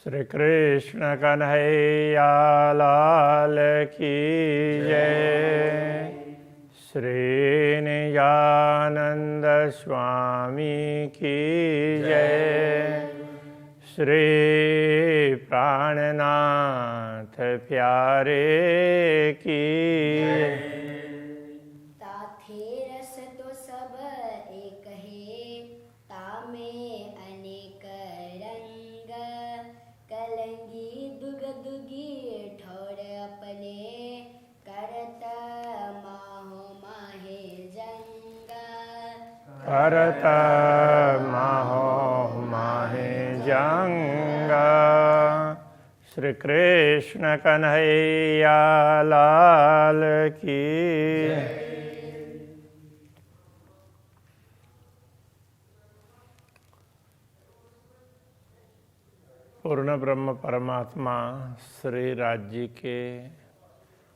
श्री कृष्ण कन्हैया लाल की जय। श्री निजानंद स्वामी की जय। श्री प्राणनाथ प्यारे की ताथे रस तो सब एक है, तामे अनेक रंग। कलंगी दुग दुगी ठोर अपने, करत माहो माहे जंग। करत माहो माहे जंग। श्री कृष्ण कन्हैया लाल की पूर्ण ब्रह्म परमात्मा श्री राज्य के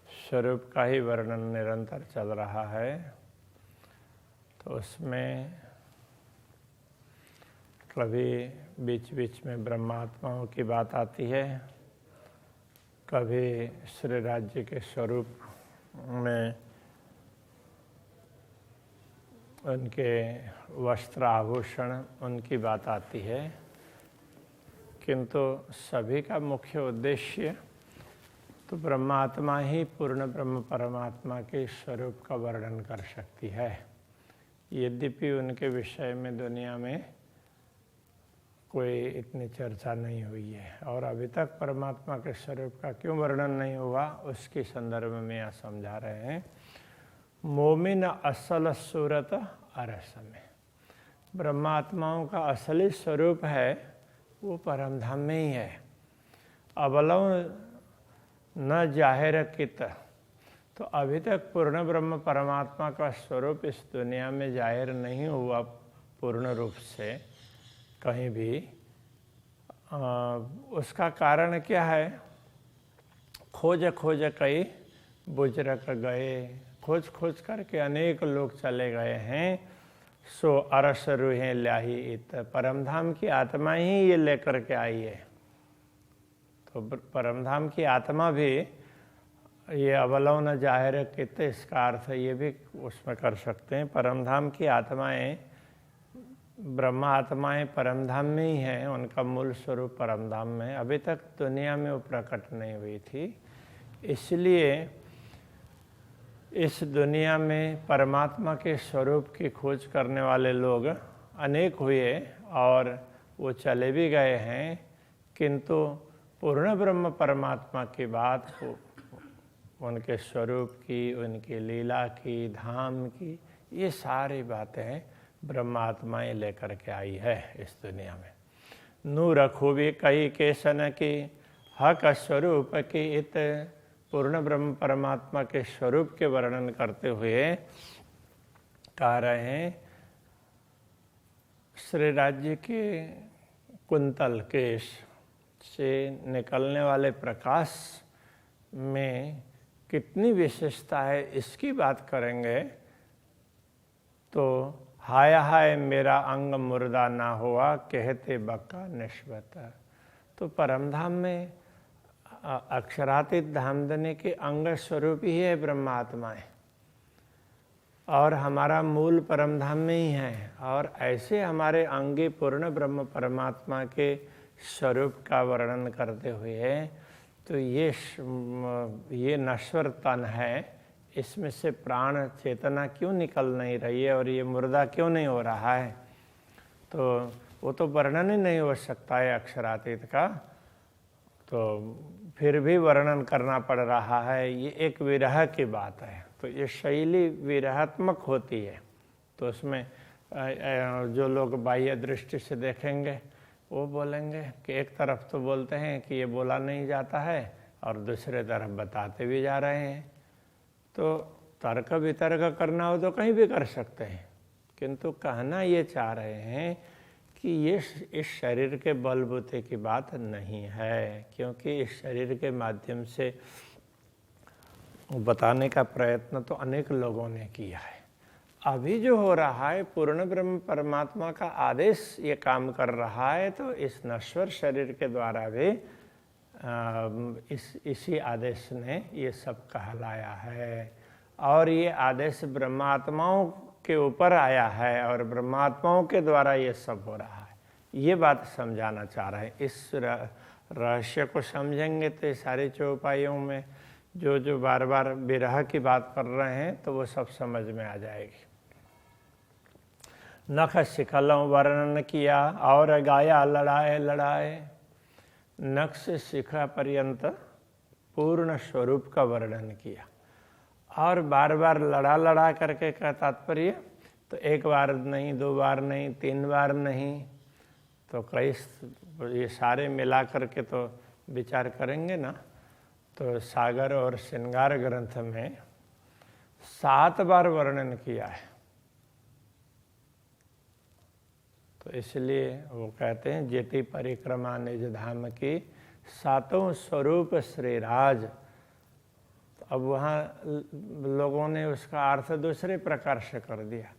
स्वरूप का ही वर्णन निरंतर चल रहा है। तो उसमें कभी बीच बीच में ब्रह्मात्माओं की बात आती है, कभी श्री राज्य के स्वरूप में उनके वस्त्र आभूषण उनकी बात आती है, किंतु सभी का मुख्य उद्देश्य तो ब्रह्मात्मा ही पूर्ण ब्रह्म परमात्मा के स्वरूप का वर्णन कर सकती है। यद्यपि उनके विषय में दुनिया में कोई इतनी चर्चा नहीं हुई है और अभी तक परमात्मा के स्वरूप का क्यों वर्णन नहीं हुआ उसके संदर्भ में यहाँ समझा रहे हैं। मोमिन असल सूरत अरस में ब्रह्मात्माओं का असली स्वरूप है वो परमधाम में ही है। अबलव न जाहिर कित, तो अभी तक पूर्ण ब्रह्म परमात्मा का स्वरूप इस दुनिया में जाहिर नहीं हुआ पूर्ण रूप से कहीं भी। उसका कारण क्या है? खोज खोज कई बुजरक गए, खोज खोज करके अनेक लोग चले गए हैं। सो अरस रूहें ल्याही इत, परमधाम की आत्मा ही ये लेकर के आई है। तो परमधाम की आत्मा भी ये अवलव न जाहिर कित, इसका अर्थ ये भी उसमें कर सकते हैं। परमधाम की आत्माएं, ब्रह्मा आत्माएं परमधाम में ही हैं, उनका मूल स्वरूप परमधाम में अभी तक दुनिया में वो प्रकट नहीं हुई थी। इसलिए इस दुनिया में परमात्मा के स्वरूप की खोज करने वाले लोग अनेक हुए और वो चले भी गए हैं, किंतु पूर्ण ब्रह्म परमात्मा की बात उनके स्वरूप की, उनकी लीला की, धाम की, ये सारी बातें ब्रह्मात्माएं लेकर के आई है इस दुनिया में। नूर खूबी कई केसन की, हक स्वरूप की इत, पूर्ण ब्रह्म परमात्मा के स्वरूप के वर्णन करते हुए कह रहे हैं श्री राज्य के कुंतल केश से निकलने वाले प्रकाश में कितनी विशेषता है इसकी बात करेंगे। तो हाय हाय मेरा अंग मुर्दा ना हुआ, कहते बक्का निश्वत। तो परमधाम में अक्षरातीत धामधनी के अंग स्वरूप ही है ब्रह्मात्माएं और हमारा मूल परमधाम में ही है। और ऐसे हमारे अंगी पूर्ण ब्रह्म परमात्मा के स्वरूप का वर्णन करते हुए तो ये नश्वर तन है, इसमें से प्राण चेतना क्यों निकल नहीं रही है और ये मुर्दा क्यों नहीं हो रहा है? तो वो तो वर्णन ही नहीं हो सकता है अक्षरातीत का, तो फिर भी वर्णन करना पड़ रहा है। ये एक विरह की बात है, तो ये शैली विरहात्मक होती है। तो उसमें जो लोग बाह्य दृष्टि से देखेंगे वो बोलेंगे कि एक तरफ तो बोलते हैं कि ये बोला नहीं जाता है और दूसरे तरफ बताते भी जा रहे हैं। तो तर्क वितर्क करना हो तो कहीं भी कर सकते हैं, किंतु कहना ये चाह रहे हैं कि ये इस शरीर के बलबूते की बात नहीं है, क्योंकि इस शरीर के माध्यम से बताने का प्रयत्न तो अनेक लोगों ने किया है। अभी जो हो रहा है पूर्ण ब्रह्म परमात्मा का आदेश ये काम कर रहा है, तो इस नश्वर शरीर के द्वारा भी इसी आदेश ने ये सब कहलाया है। और ये आदेश ब्रह्मात्माओं के ऊपर आया है और ब्रह्मात्माओं के द्वारा ये सब हो रहा है। ये बात समझाना चाह रहे हैं। इस रहस्य को समझेंगे तो ये सारी चौपाइयों में जो बार बार विरह की बात कर रहे हैं तो वो सब समझ में आ जाएगी। नख शिखलों वर्णन किया और गाया लड़ाए लड़ाए। नख से शिखा पर्यंत पूर्ण स्वरूप का वर्णन किया और बार बार लड़ा लड़ा करके का तात्पर्य तो एक बार नहीं, दो बार नहीं, तीन बार नहीं, तो कई ये सारे मिला करके तो विचार करेंगे ना, तो सागर और श्रृंगार ग्रंथ में 7 बार वर्णन किया है। तो इसलिए वो कहते हैं जेति परिक्रमा निज धाम की 7 स्वरूप श्रीराज। तो अब वहाँ लोगों ने उसका अर्थ दूसरे प्रकार से कर दिया।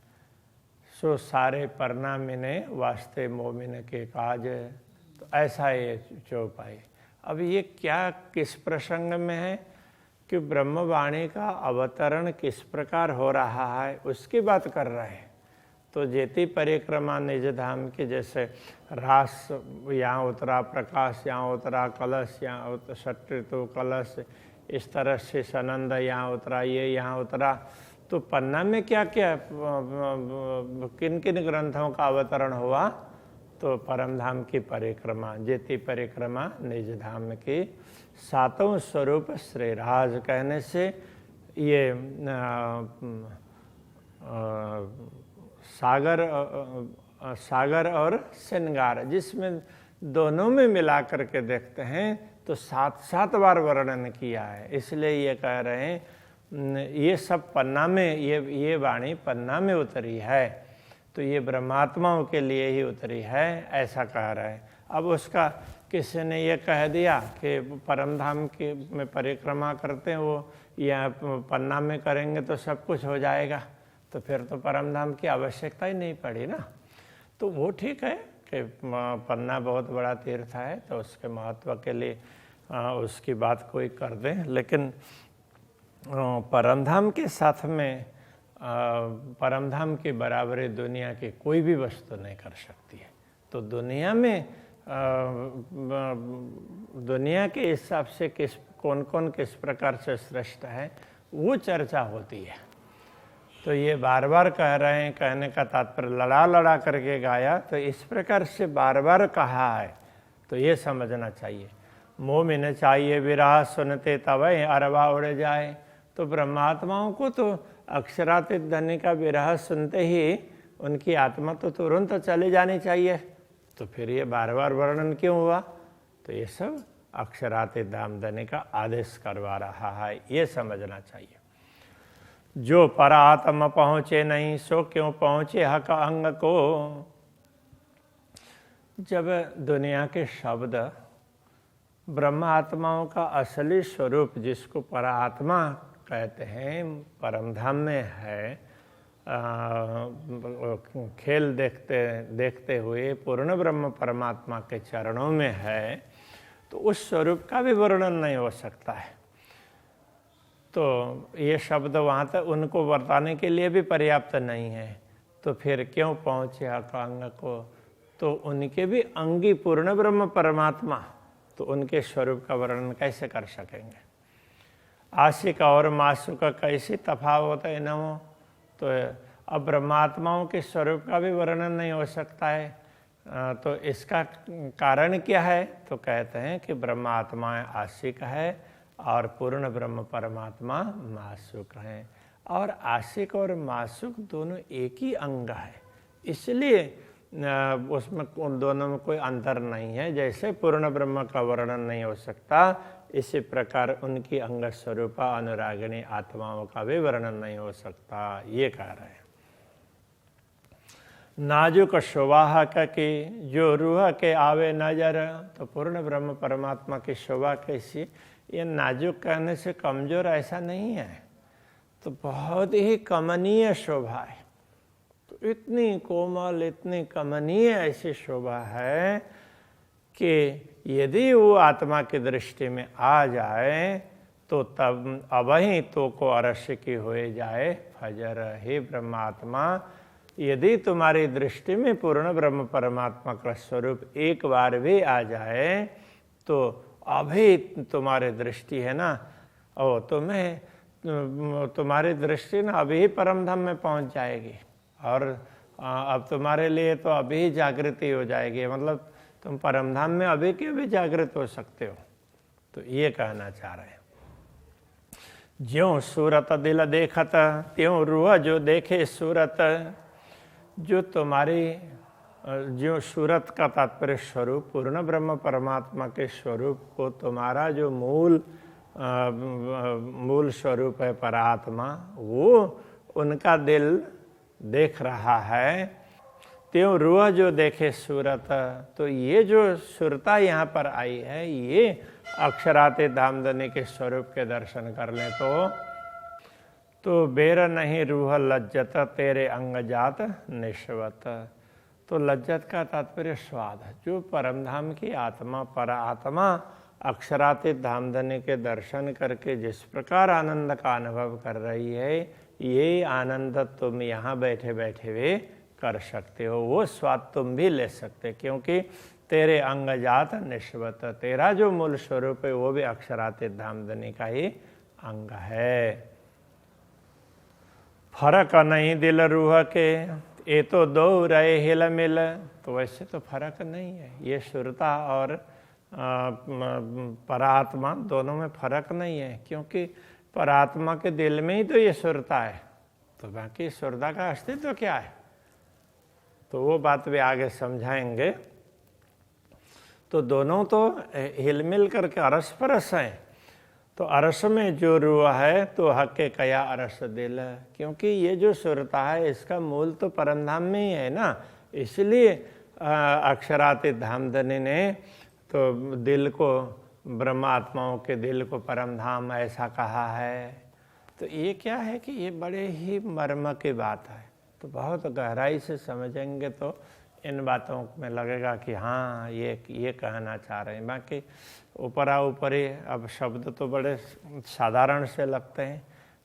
सो सारे परनामिने वास्ते मोमिन के काज। तो ऐसा ये चौपाई। अब ये क्या किस प्रसंग में है कि ब्रह्मवाणी का अवतरण किस प्रकार हो रहा है उसकी बात कर रहे हैं। तो जेति परिक्रमा निज धाम की, जैसे रास यहाँ उतरा, प्रकाश यहाँ उतरा, कलश यहाँ षट्ऋतु कलश, इस तरह से सनंद यहाँ उतरा, ये यहाँ उतरा। तो पन्ना में क्या क्या किन किन ग्रंथों का अवतरण हुआ? तो परमधाम की परिक्रमा, जेति परिक्रमा निज धाम की 7 स्वरूप श्रीराज कहने से ये सागर और श्रृंगार, जिसमें दोनों में मिला करके देखते हैं तो 7 बार वर्णन किया है। इसलिए ये कह रहे हैं ये सब पन्ना में, ये वाणी पन्ना में उतरी है, तो ये ब्रह्मात्माओं के लिए ही उतरी है, ऐसा कह रहे हैं। अब उसका किसी ने ये कह दिया कि परमधाम के में परिक्रमा करते हैं वो या पन्ना में करेंगे तो सब कुछ हो जाएगा, तो फिर तो परमधाम की आवश्यकता ही नहीं पड़ी ना। तो वो ठीक है कि पन्ना बहुत बड़ा तीर्थ है तो उसके महत्व के लिए उसकी बात कोई कर दें, लेकिन परमधाम के साथ में परमधाम की बराबरी दुनिया की कोई भी वस्तु नहीं कर सकती है। तो दुनिया में दुनिया के हिसाब से कौन कौन किस प्रकार से श्रेष्ठ है वो चर्चा होती है। तो ये बार बार कह रहे हैं, कहने का तात्पर्य लड़ा लड़ा करके गाया, तो इस प्रकार से बार बार कहा है, तो ये समझना चाहिए। मोमिन चाहिए विरह सुनते तवै अरवा उड़ जाए। तो ब्रह्मात्माओं को तो अक्षरातीत धनी का विरह सुनते ही उनकी आत्मा तो तुरंत चली जानी चाहिए, तो फिर ये बार बार वर्णन क्यों हुआ? तो ये सब अक्षरातीत धाम धनी का आदेश करवा रहा है, ये समझना चाहिए। जो परात्म पहुँचे नहीं सो क्यों पहुँचे हक अंग को। जब दुनिया के शब्द ब्रह्मात्माओं का असली स्वरूप जिसको परात्मा कहते हैं परमधाम में है, खेल देखते हुए पूर्ण ब्रह्म परमात्मा के चरणों में है, तो उस स्वरूप का भी वर्णन नहीं हो सकता है। तो ये शब्द वहाँ तक उनको बताने के लिए भी पर्याप्त नहीं है, तो फिर क्यों पहुँचे अंग को? तो उनके भी अंगी पूर्ण ब्रह्म परमात्मा, तो उनके स्वरूप का वर्णन कैसे कर सकेंगे? आशिक और मासुक का कैसी तफावत है न हो? तो अब ब्रह्मात्माओं के स्वरूप का भी वर्णन नहीं हो सकता है, तो इसका कारण क्या है? तो कहते हैं कि ब्रह्मात्मा आशिक है और पूर्ण ब्रह्म परमात्मा मासुक हैं, और आशिक और मासुक दोनों एक ही अंग है, इसलिए उसमें उन दोनों में कोई अंतर नहीं है। जैसे पूर्ण ब्रह्म का वर्णन नहीं हो सकता, इसी प्रकार उनकी अंग स्वरूपा अनुरागिणी आत्माओं का भी वर्णन नहीं हो सकता, ये कह रहे हैं। नाजुक शोभा की जो रूह के आवे नजर। तो पूर्ण ब्रह्म परमात्मा की शोभा कैसी? ये नाजुक कहने से कमजोर ऐसा नहीं है, तो बहुत ही कमनीय शोभा है। इतनी कोमल, इतनी कमनीय ऐसी शोभा है कि यदि वो आत्मा की दृष्टि में आ जाए तो तब अबही तो को अरस्य की हो जाए फजर। हे ब्रह्मात्मा, यदि तुम्हारी दृष्टि में पूर्ण ब्रह्म परमात्मा का स्वरूप एक बार भी आ जाए तो अभी तुम्हारी दृष्टि है ना, तुम्हारी दृष्टि ना अभी परम धाम में पहुंच जाएगी। और अब तुम्हारे लिए तो अभी जागृति हो जाएगी, मतलब तुम परम धाम में अभी के अभी जागृत हो सकते हो। तो ये कहना चाह रहे हैं, ज्यों सूरत दिल देखत त्यों रूह जो देखे सूरत। जो तुम्हारी जो सूरत का तात्पर्य स्वरूप पूर्ण ब्रह्म परमात्मा के स्वरूप को तुम्हारा जो मूल स्वरूप है परात्मा, वो उनका दिल देख रहा है। त्यों रूह जो देखे सूरत, तो ये जो सुरता यहाँ पर आई है ये अक्षराते धामधनी के स्वरूप के दर्शन कर ले तो बेर नहीं रूह लज्जत तेरे अंग जात निश्वत। तो लज्जत का तात्पर्य स्वाद। जो परमधाम की आत्मा परात्मा अक्षरातीत धामधनी के दर्शन करके जिस प्रकार आनंद का अनुभव कर रही है, ये आनंद तुम यहाँ बैठे बैठे भी कर सकते हो। वो स्वाद तुम भी ले सकते, क्योंकि तेरे अंग जात निश्वत, तेरा जो मूल स्वरूप है वो भी अक्षरातीत धामधनी का ही अंग है। फर्क नहीं दिल रूह के, ये तो दो रहे हिल मिल। तो वैसे तो फर्क नहीं है, ये सुरता और परात्मा दोनों में फर्क नहीं है, क्योंकि परात्मा के दिल में ही तो ये सुरता है, तो बाकी सुरता का अस्तित्व क्या है, तो वो बात भी आगे समझाएंगे। तो दोनों तो हिलमिल करके अरस परस हैं। तो अरस में जो रूह है तो हक के कया अरस दिल, क्योंकि ये जो सुरता है इसका मूल तो परमधाम में ही है ना, इसलिए अक्षरातीत धामधनी ने तो दिल को, ब्रह्मात्माओं के दिल को परमधाम ऐसा कहा है। तो ये क्या है कि ये बड़े ही मर्म की बात है, तो बहुत गहराई से समझेंगे तो इन बातों में लगेगा कि हाँ ये कहना चाह रहे हैं। बाकी ऊपरा ऊपरी अब शब्द तो बड़े साधारण से लगते हैं,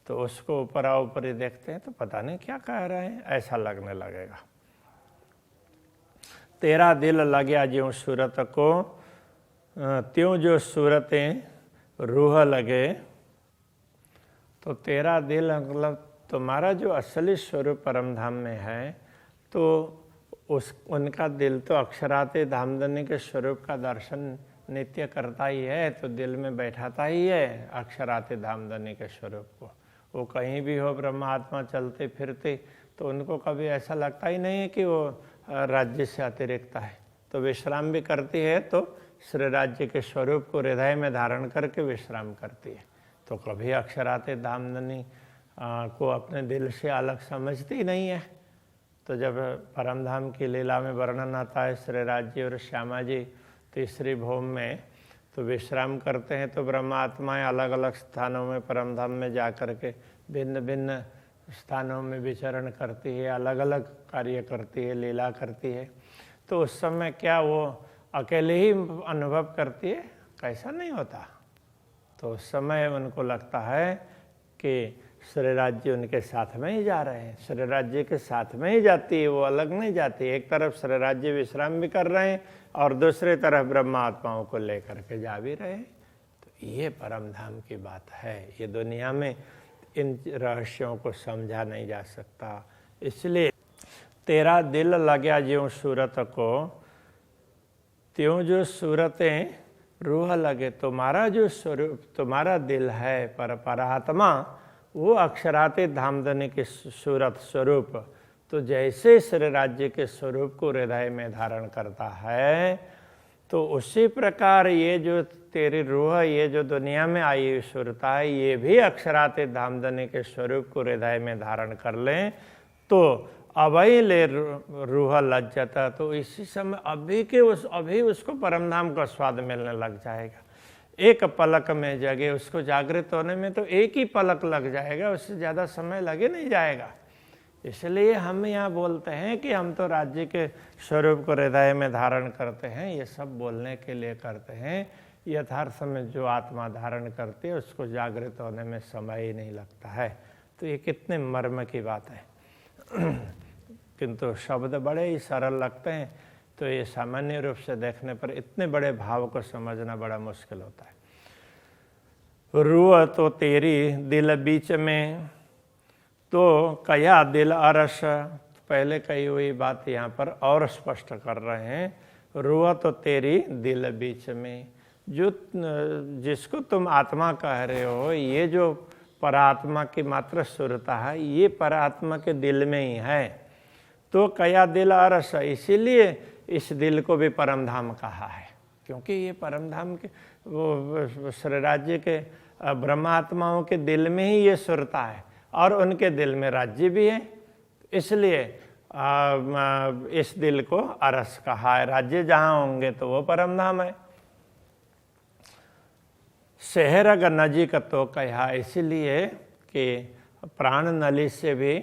तो उसको ऊपरा ऊपरी देखते हैं तो पता नहीं क्या कह रहे हैं, ऐसा लगने लगेगा। तेरा दिल लग्या ज्यों सूरत को, त्यों जो सूरतें रूह लगे। तो तेरा दिल मतलब तुम्हारा जो असली स्वरूप परमधाम में है, तो उनका दिल तो अक्षराते धामधनी के स्वरूप का दर्शन नित्य करता ही है, तो दिल में बैठाता ही है अक्षराते धामधनी के स्वरूप को। वो कहीं भी हो ब्रह्मात्मा चलते फिरते, तो उनको कभी ऐसा लगता ही नहीं है कि वो राज्य से अतिरिक्त है। तो विश्राम भी करती है तो श्री राज्य के स्वरूप को हृदय में धारण करके विश्राम करती है, तो कभी अक्षराते धामधनी को अपने दिल से अलग समझती नहीं है। तो जब परमधाम की लीला में वर्णन आता है श्री राज्य और श्यामा जी तीसरी भौम में, तो विश्राम करते हैं, तो ब्रह्मात्माएं अलग अलग स्थानों में परमधाम में जा कर के भिन्न भिन्न स्थानों में विचरण करती है, अलग अलग कार्य करती है, लीला करती है। तो उस समय क्या वो अकेले ही अनुभव करती है? कैसा नहीं होता। तो उस समय उनको लगता है कि श्री राज्य उनके साथ में ही जा रहे हैं, श्री राज्य के साथ में ही जाती है, वो अलग नहीं जाती। एक तरफ श्री राज्य विश्राम भी कर रहे हैं और दूसरे तरफ ब्रह्मात्माओं को लेकर के जा भी रहे हैं। तो ये परमधाम की बात है, ये दुनिया में इन रहस्यों को समझा नहीं जा सकता। इसलिए तेरा दिल लग्या ज्यों सूरत को, त्यों जो सूरतें रूह लगे। तुम्हारा जो स्वरूप, तुम्हारा दिल है परात्मा, वो अक्षरातीत धामधनी के सूरत स्वरूप, तो जैसे श्री राज्य के स्वरूप को हृदय में धारण करता है, तो उसी प्रकार ये जो तेरी रूह, ये जो दुनिया में आई हुई सुरता है, ये भी अक्षरातीत धामधनी के स्वरूप को हृदय में धारण कर लें, तो अभी ले रूह लज्जता। तो इसी समय अभी उसको परमधाम का स्वाद मिलने लग जाएगा। एक पलक में जगे, उसको जागृत होने में तो एक ही पलक लग जाएगा, उससे ज़्यादा समय लगे नहीं जाएगा। इसलिए हम यहाँ बोलते हैं कि हम तो राज्य के स्वरूप को हृदय में धारण करते हैं, ये सब बोलने के लिए करते हैं। यथार्थ में जो आत्मा धारण करती है उसको जागृत होने में समय ही नहीं लगता है। तो ये कितने मर्म की बात है। किंतु शब्द बड़े ही सरल लगते हैं, तो ये सामान्य रूप से देखने पर इतने बड़े भाव को समझना बड़ा मुश्किल होता है। रूह तो तेरी दिल बीच में, तो कया दिल अरस। पहले कही हुई बात यहाँ पर और स्पष्ट कर रहे हैं। रूह तो तेरी दिल बीच में, जो जिसको तुम आत्मा कह रहे हो, ये जो परात्मा की मात्र सुरता है, ये परात्मा के दिल में ही है। तो कया दिल अरस, इसीलिए इस दिल को भी परमधाम कहा है, क्योंकि ये परमधाम के वो श्री राज्य के ब्रह्मात्माओं के दिल में ही ये सुरता है, और उनके दिल में राज्य भी है। इसलिए इस दिल को अरस कहा है। राज्य जहाँ होंगे तो वो परमधाम है। शहर अगर नजीक तो कहा, इसलिए कि प्राण नली से भी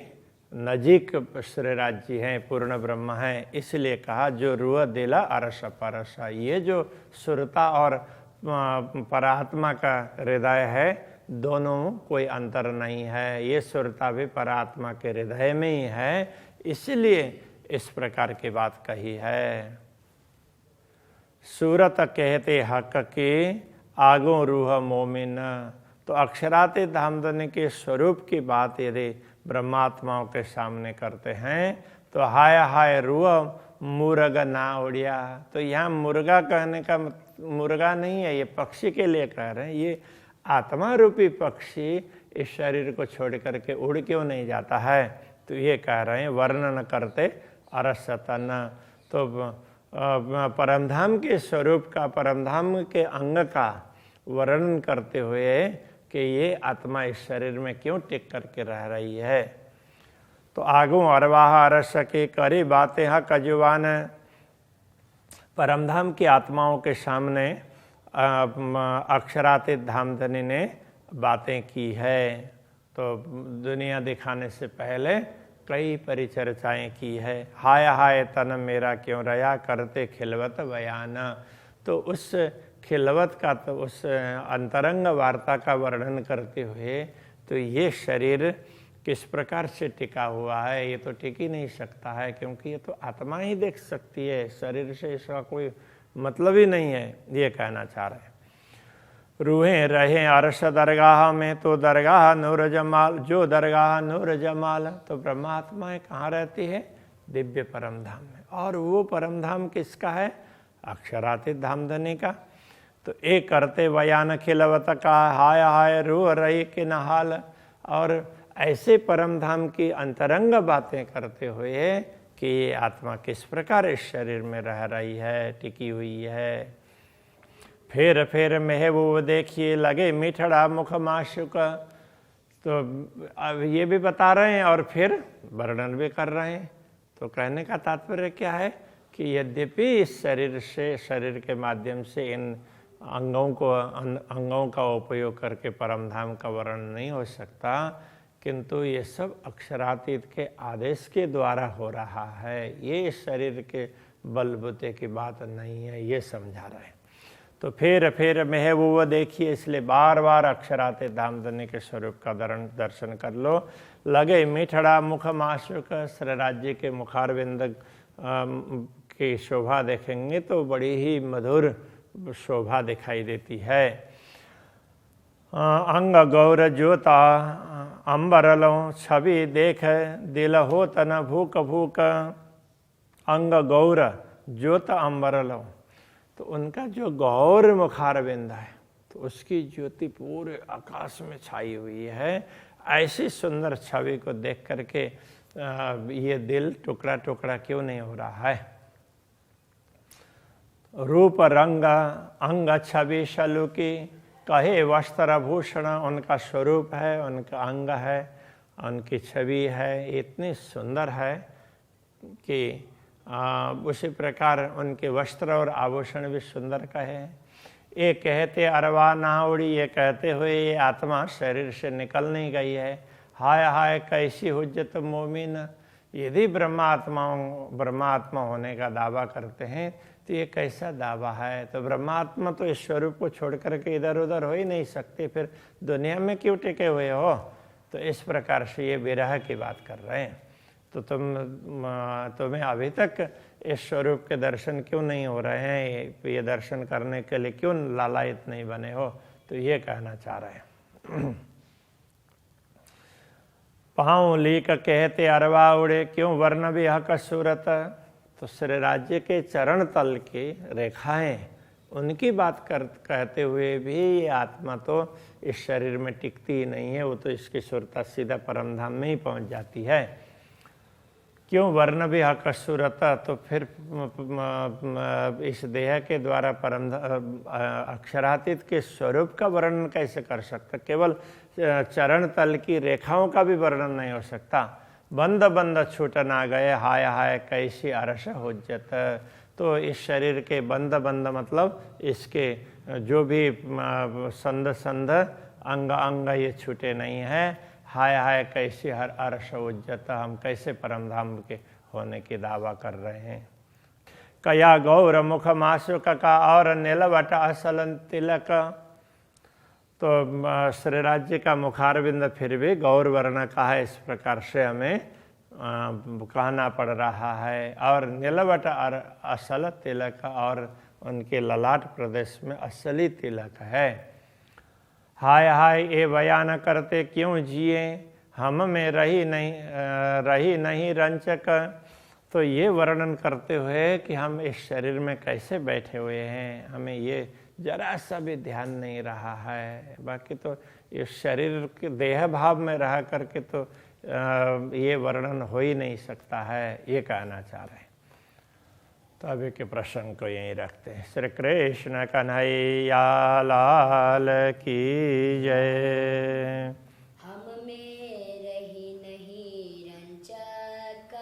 नजीक श्री राज्य है, पूर्ण ब्रह्म है। इसलिए कहा जो रूह दिला अरस परस, ये जो सुरता और परात्मा का हृदय है, दोनों कोई अंतर नहीं है। ये सुरता भी परात्मा के हृदय में ही है, इसलिए इस प्रकार की बात कही है। सूरत कहते हक के आगो रूह मोमिन, तो अक्षराते धामधनी के स्वरूप की बात यदि ब्रह्मात्माओं के सामने करते हैं तो हाय हाय रूह मुर्ग ना उड़िया। तो यहाँ मुर्गा कहने का मुर्गा नहीं है, ये पक्षी के लिए कह रहे हैं। ये आत्मा रूपी पक्षी इस शरीर को छोड़ करके उड़ क्यों नहीं जाता है, तो ये कह रहे हैं वर्णन करते अरसतन। तो परमधाम के स्वरूप का, परमधाम के अंग का वर्णन करते हुए कि ये आत्मा इस शरीर में क्यों टिक करके रह रही है। तो आगू अरवाह अरस के करे बातें हा कजुबान, परमधाम की आत्माओं के सामने अक्षरातीत धामधनी ने बातें की है। तो दुनिया दिखाने से पहले कई परिचर्चाएं की है। हाय हाय तन मेरा क्यों रया करते खिलवत बयान, तो उस खिलवत का, तो उस अंतरंग वार्ता का वर्णन करते हुए तो ये शरीर किस प्रकार से टिका हुआ है, ये तो टिक ही नहीं सकता है, क्योंकि ये तो आत्मा ही देख सकती है, शरीर से इसका कोई मतलब ही नहीं है, ये कहना चाह रहे हैं। रूहें रहे अरश दरगाह में, तो दरगाह नूर जमाल, जो दरगाह नूर जमाल, तो ब्रह्मात्माएं कहाँ रहती है, दिव्य परमधाम में। और वो परमधाम किसका है, अक्षरातीत धामधनी का। तो एक करते बयान खिलवत का हाय हाय रूह रही के नहाल, और ऐसे परमधाम की अंतरंग बातें करते हुए कि ये आत्मा किस प्रकार इस शरीर में रह रही है, टिकी हुई है। फेर फेर महबूब देखिए लगे मिठड़ा मुख माशुक, तो अब ये भी बता रहे हैं और फिर वर्णन भी कर रहे हैं। तो कहने का तात्पर्य क्या है कि यद्यपि इस शरीर से, शरीर के माध्यम से इन अंगों का उपयोग करके परमधाम का वर्णन नहीं हो सकता, किंतु ये सब अक्षरातीत के आदेश के द्वारा हो रहा है। ये इस शरीर के बलबूते की बात नहीं है, ये समझा रहे हैं। तो फिर महबूब देखिए, इसलिए बार बार अक्षरातीत धामधनी के स्वरूप का दर्शन कर लो। लगे मिठड़ा मुख माशुक, श्री राज्य के मुखारविंद की शोभा देखेंगे तो बड़ी ही मधुर शोभा दिखाई देती है। अंग गौर ज्योता अंबरलों, छवि देख दिल हो तन भूक भूक। अंग गौर ज्योत अंबरलों, तो उनका जो गौर मुखारविंद है तो उसकी ज्योति पूरे आकाश में छाई हुई है। ऐसी सुंदर छवि को देख करके ये दिल टुकड़ा टुकड़ा क्यों नहीं हो रहा है। रूप रंग अंग छवि शलु की, कहे वस्त्र भूषण, उनका स्वरूप है, उनका अंग है, उनकी छवि है, इतनी सुंदर है कि उसी प्रकार उनके वस्त्र और आभूषण भी सुंदर कहे। ये कहते अरवा ना उड़ी, ये कहते हुए ये आत्मा शरीर से निकल नहीं गई है। हाय हाय कैसी हुज्जत मोमिन। यदि ब्रह्मात्मा होने का दावा करते हैं तो ये कैसा दावा है। तो ब्रह्मात्मा तो इस स्वरूप को छोड़ करके इधर उधर हो ही नहीं सकते, फिर दुनिया में क्यों टिके हुए हो। तो इस प्रकार से ये विरह की बात कर रहे हैं। तो तुम्हें अभी तक इस स्वरूप के दर्शन क्यों नहीं हो रहे हैं, ये दर्शन करने के लिए क्यों लालायित नहीं बने हो। तो ये कहना चाह रहे हैं। पाँव लीक कहते अरवा उड़े, क्यों वर्ण भी हक सूरत। तो श्री राज्य के चरण तल की रेखाएं, उनकी बात कहते हुए भी ये आत्मा तो इस शरीर में टिकती ही नहीं है, वो तो इसकी सुरता सीधा परम धाम में ही पहुंच जाती है। क्यों वर्ण भी हक सूरत। तो फिर इस देह के द्वारा परम अक्षरातीत के स्वरूप का वर्णन कैसे कर सकता। केवल चरण तल की रेखाओं का भी वर्णन नहीं हो सकता। बंद बंद छूट ना गए, हाय हाय कैसी अरस हुज्जत। तो इस शरीर के बंद बंद मतलब इसके जो भी संध अंग अंग ये छूटे नहीं हैं। हाय हाय कैसी हर अरस उज्जत, हम कैसे परम धाम के होने की दावा कर रहे हैं। कया गौर मुख मासुक का और नीलवट असल तिलक। तो श्री राज्य का मुखारविंद फिर भी गौर वर्ण का है, इस प्रकार से हमें कहना पड़ रहा है। और नीलवट असल तिलक, और उनके ललाट प्रदेश में असली तिलक है। हाय हाय ये बयान करते क्यों जिए, हम में रही नहीं रंचक। तो ये वर्णन करते हुए कि हम इस शरीर में कैसे बैठे हुए हैं, हमें ये जरा सा भी ध्यान नहीं रहा है। बाकी तो इस शरीर के देह भाव में रह करके तो ये वर्णन हो ही नहीं सकता है, ये कहना चाह रहे हैं। तो अभी के प्रसंग को यहीं रखते हैं। श्री कृष्ण कन्हैया लाल की जय। हम में रही नहीं रंचक,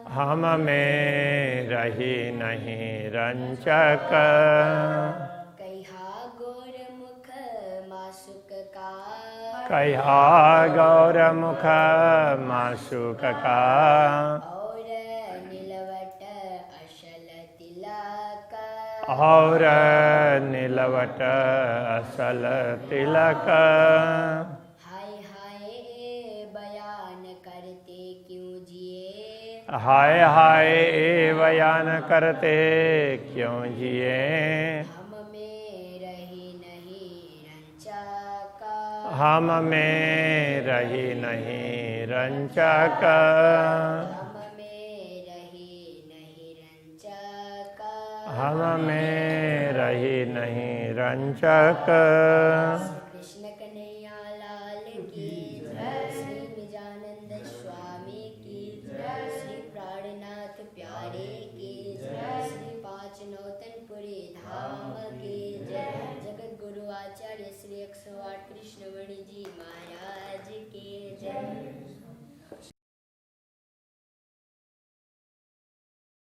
हम में रही नहीं रंचक। कहा गौर मुख मासुक का, कहा गौर मुख मासुक का। और नीलवट असल तिलक, और नीलवट असल तिलक। हाय हाय बयान करते क्यों जिए, हाय हाय बयान करते क्यों जिए। हम में रही नहीं रंचक, हम में रही नहीं रंचक। हम में रही नहीं रंचक, हम में रही नहीं रंचक। कृष्ण कन्हैया लाल की जय। श्री निजानंद स्वामी की जय। श्री प्राणनाथ प्यारे की जय। श्री पाँच नौतनपुरी धाम की जय। जगत गुरु आचार्य श्री 108 कृष्णवेणी जी महाराज की जय।